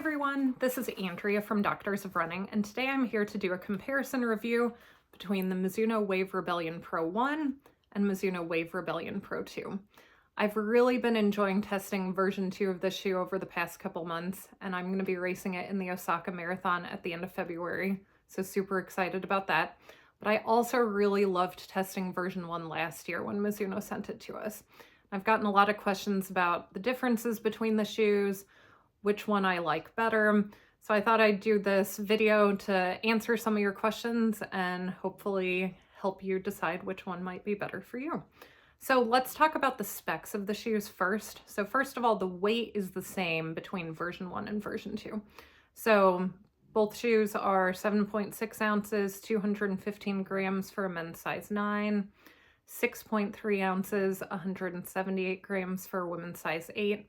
everyone, this is Andrea from Doctors of Running, and today I'm here to do a comparison review between the Mizuno Wave Rebellion Pro 1 and Mizuno Wave Rebellion Pro 2. I've really been enjoying testing version 2 of this shoe over the past couple months, and I'm going to be racing it in the Osaka Marathon at the end of February, so super excited about that. But I also really loved testing version 1 last year when Mizuno sent it to us. I've gotten a lot of questions about the differences between the shoes, which one I like better. So I thought I'd do this video to answer some of your questions and hopefully help you decide which one might be better for you. So let's talk about the specs of the shoes first. So first of all, the weight is the same between version 1 and version 2. So both shoes are 7.6 ounces, 215 grams for a men's size 9, 6.3 ounces, 178 grams for a women's size 8.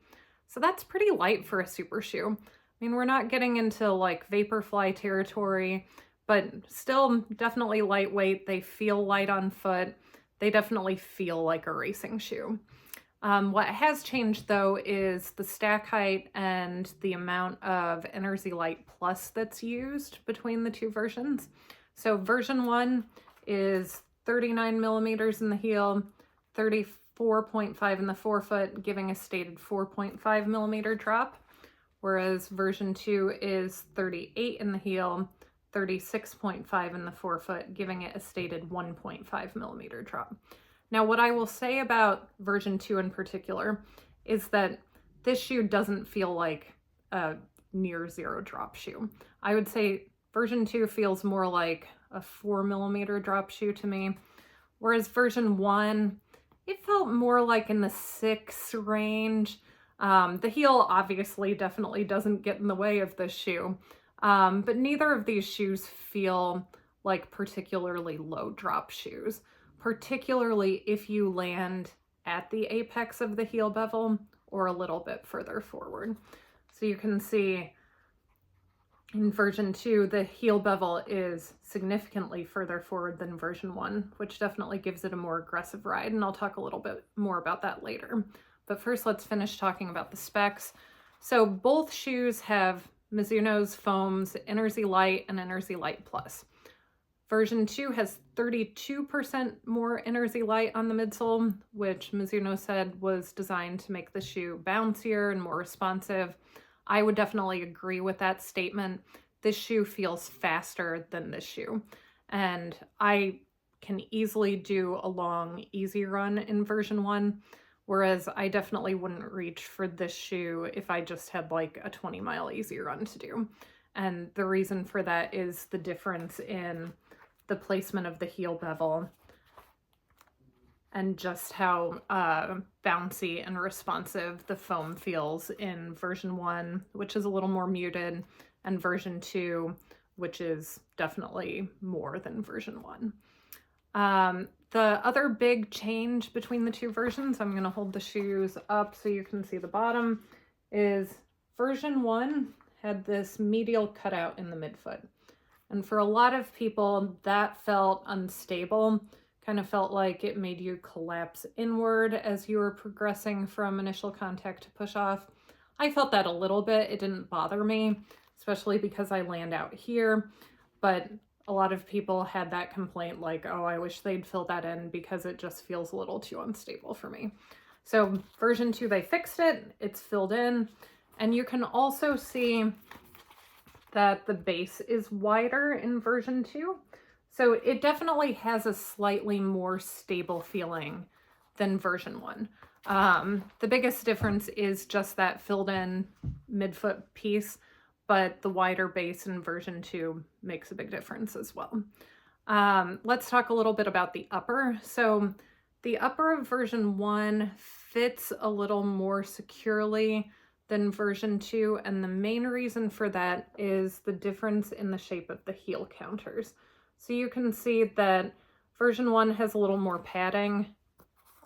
So that's pretty light for a super shoe. I mean, we're not getting into like Vaporfly territory, but still definitely lightweight. They feel light on foot. They definitely feel like a racing shoe. What has changed though is the stack height and the amount of Energy Light Plus that's used between the two versions. So version 1 is 39 millimeters in the heel, 34.5 in the forefoot, giving a stated 4.5 millimeter drop, whereas version 2 is 38 in the heel, 36.5 in the forefoot, giving it a stated 1.5 millimeter drop. Now, what I will say about version 2 in particular is that this shoe doesn't feel like a near zero drop shoe. I would say version 2 feels more like a 4 millimeter drop shoe to me, whereas version 1, it felt more like in the 6 range. The heel obviously definitely doesn't get in the way of this shoe, but neither of these shoes feel like particularly low drop shoes, particularly if you land at the apex of the heel bevel or a little bit further forward. So you can see in version 2, the heel bevel is significantly further forward than version 1, which definitely gives it a more aggressive ride, and I'll talk a little bit more about that later. But first, let's finish talking about the specs. So both shoes have Mizuno's foams Energy Light and Energy Light Plus. Version 2 has 32% more Energy Light on the midsole, which Mizuno said was designed to make the shoe bouncier and more responsive. I would definitely agree with that statement. This shoe feels faster than this shoe, and I can easily do a long, easy run in version 1, whereas I definitely wouldn't reach for this shoe if I just had like a 20-mile easy run to do. And the reason for that is the difference in the placement of the heel bevel and just how bouncy and responsive the foam feels in version 1, which is a little more muted, and version 2, which is definitely more than version 1. The other big change between the two versions, I'm going to hold the shoes up so you can see the bottom, is version 1 had this medial cutout in the midfoot. And for a lot of people, that felt unstable. Kind of felt like it made you collapse inward as you were progressing from initial contact to push off. I felt that a little bit. It didn't bother me, especially because I land out here. But a lot of people had that complaint like, oh, I wish they'd fill that in because it just feels a little too unstable for me. So version 2, they fixed it. It's filled in. And you can also see that the base is wider in version 2. So it definitely has a slightly more stable feeling than version 1. The biggest difference is just that filled in midfoot piece, but the wider base in version 2 makes a big difference as well. Let's talk a little bit about the upper. So the upper of version 1 fits a little more securely than version 2, and the main reason for that is the difference in the shape of the heel counters. So you can see that version 1 has a little more padding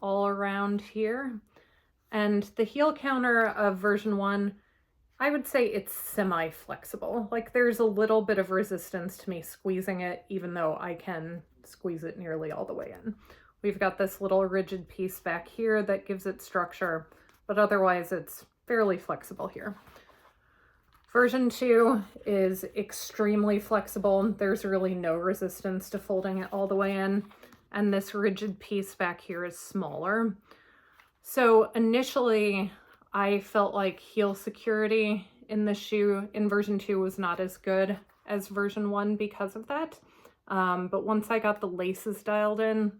all around here, and the heel counter of version 1, I would say it's semi-flexible. Like there's a little bit of resistance to me squeezing it, even though I can squeeze it nearly all the way in. We've got this little rigid piece back here that gives it structure, but otherwise it's fairly flexible here. Version 2 is extremely flexible. There's really no resistance to folding it all the way in. And this rigid piece back here is smaller. So initially, I felt like heel security in the shoe in version 2 was not as good as version 1 because of that. But once I got the laces dialed in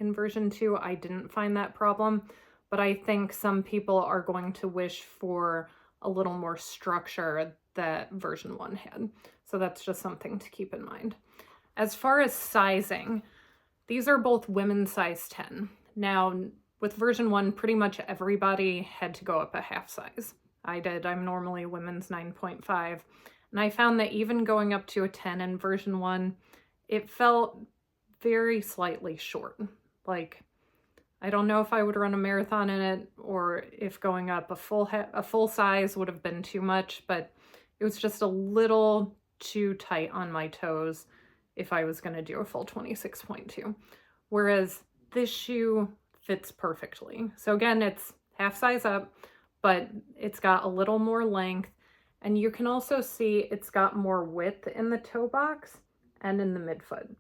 version 2, I didn't find that problem. But I think some people are going to wish for a little more structure that version 1 had. So that's just something to keep in mind. As far as sizing, these are both women's size 10. Now, with version 1, pretty much everybody had to go up a half size. I did. I'm normally women's 9.5. And I found that even going up to a 10 in version 1, it felt very slightly short. Like, I don't know if I would run a marathon in it or if going up a full size would have been too much, but it was just a little too tight on my toes if I was going to do a full 26.2. Whereas this shoe fits perfectly. So again, it's half size up, but it's got a little more length, and you can also see it's got more width in the toe box and in the midfoot.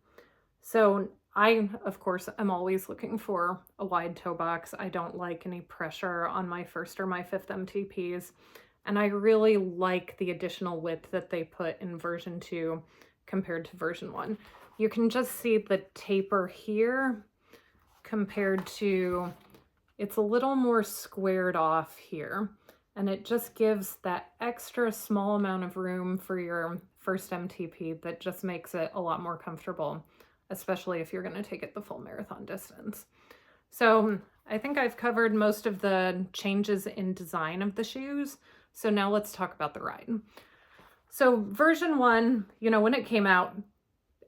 So I, of course, am always looking for a wide toe box. I don't like any pressure on my first or my fifth MTPs. And I really like the additional width that they put in version 2 compared to version 1. You can just see the taper here compared to, it's a little more squared off here. And it just gives that extra small amount of room for your first MTP that just makes it a lot more comfortable, especially if you're going to take it the full marathon distance. So I think I've covered most of the changes in design of the shoes. So now let's talk about the ride. So version 1, you know, when it came out,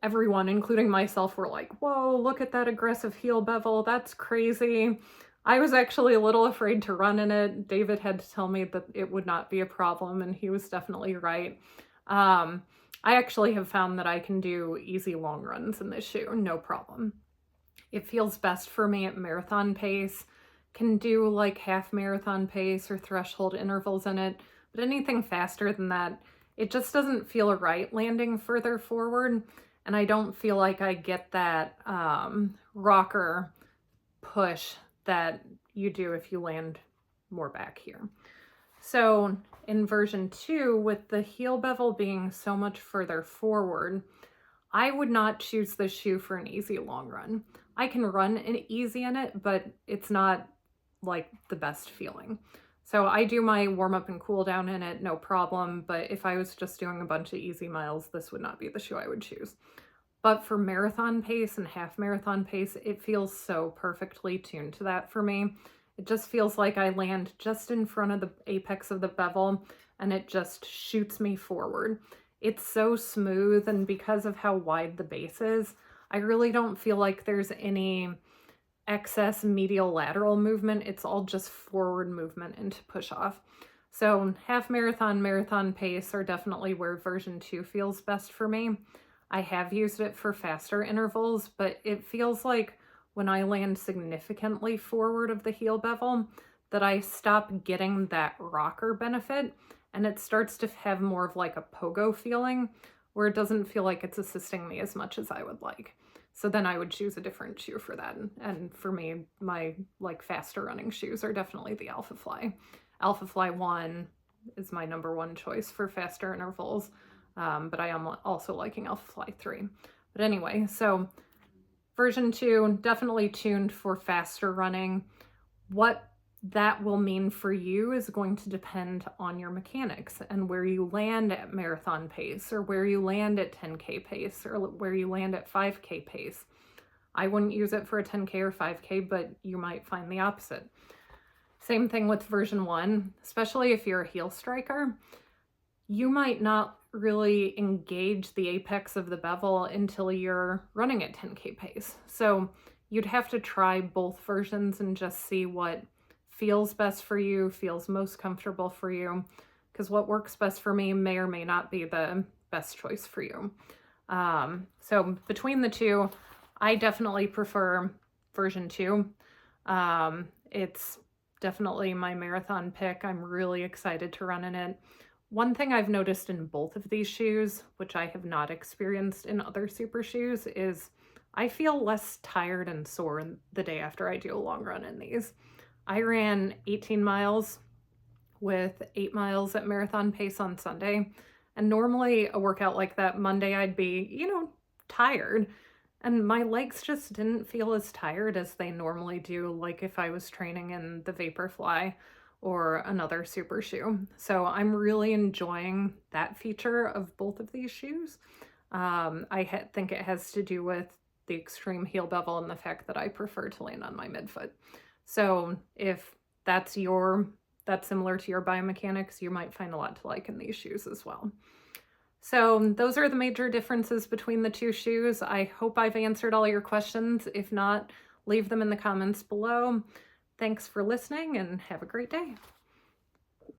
everyone, including myself, were like, whoa, look at that aggressive heel bevel. That's crazy. I was actually a little afraid to run in it. David had to tell me that it would not be a problem, and he was definitely right. I actually have found that I can do easy long runs in this shoe, no problem. It feels best for me at marathon pace, can do like half marathon pace or threshold intervals in it, but anything faster than that, it just doesn't feel right landing further forward, and I don't feel like I get that rocker push that you do if you land more back here. So in version 2, with the heel bevel being so much further forward, I would not choose this shoe for an easy long run. I can run easy in it, but it's not like the best feeling. So I do my warm up and cool down in it, no problem. But if I was just doing a bunch of easy miles, this would not be the shoe I would choose. But for marathon pace and half marathon pace, it feels so perfectly tuned to that for me. It just feels like I land just in front of the apex of the bevel and it just shoots me forward. It's so smooth, and because of how wide the base is, I really don't feel like there's any excess medial lateral movement. It's all just forward movement into push off. So half marathon, marathon pace are definitely where version 2 feels best for me. I have used it for faster intervals, but it feels like when I land significantly forward of the heel bevel that I stop getting that rocker benefit, and it starts to have more of like a pogo feeling where it doesn't feel like it's assisting me as much as I would like. So then I would choose a different shoe for that. And for me, my like faster running shoes are definitely the Alpha Fly. Alpha Fly 1 is my #1 choice for faster intervals. But I am also liking Alpha Fly 3. But anyway, so version 2, definitely tuned for faster running. What that will mean for you is going to depend on your mechanics and where you land at marathon pace, or where you land at 10K pace, or where you land at 5K pace. I wouldn't use it for a 10K or 5K, but you might find the opposite. Same thing with version 1, especially if you're a heel striker. You might not really engage the apex of the bevel until you're running at 10K pace. So you'd have to try both versions and just see what feels best for you, feels most comfortable for you, because what works best for me may or may not be the best choice for you. So between the two, I definitely prefer version 2. It's definitely my marathon pick. I'm really excited to run in it. One thing I've noticed in both of these shoes, which I have not experienced in other super shoes, is I feel less tired and sore the day after I do a long run in these. I ran 18 miles with 8 miles at marathon pace on Sunday, and normally a workout like that Monday I'd be, tired, and my legs just didn't feel as tired as they normally do, like if I was training in the Vaporfly or another super shoe. So I'm really enjoying that feature of both of these shoes. I think it has to do with the extreme heel bevel and the fact that I prefer to land on my midfoot. So if that's similar to your biomechanics, you might find a lot to like in these shoes as well. So those are the major differences between the two shoes. I hope I've answered all your questions. If not, leave them in the comments below. Thanks for listening and have a great day.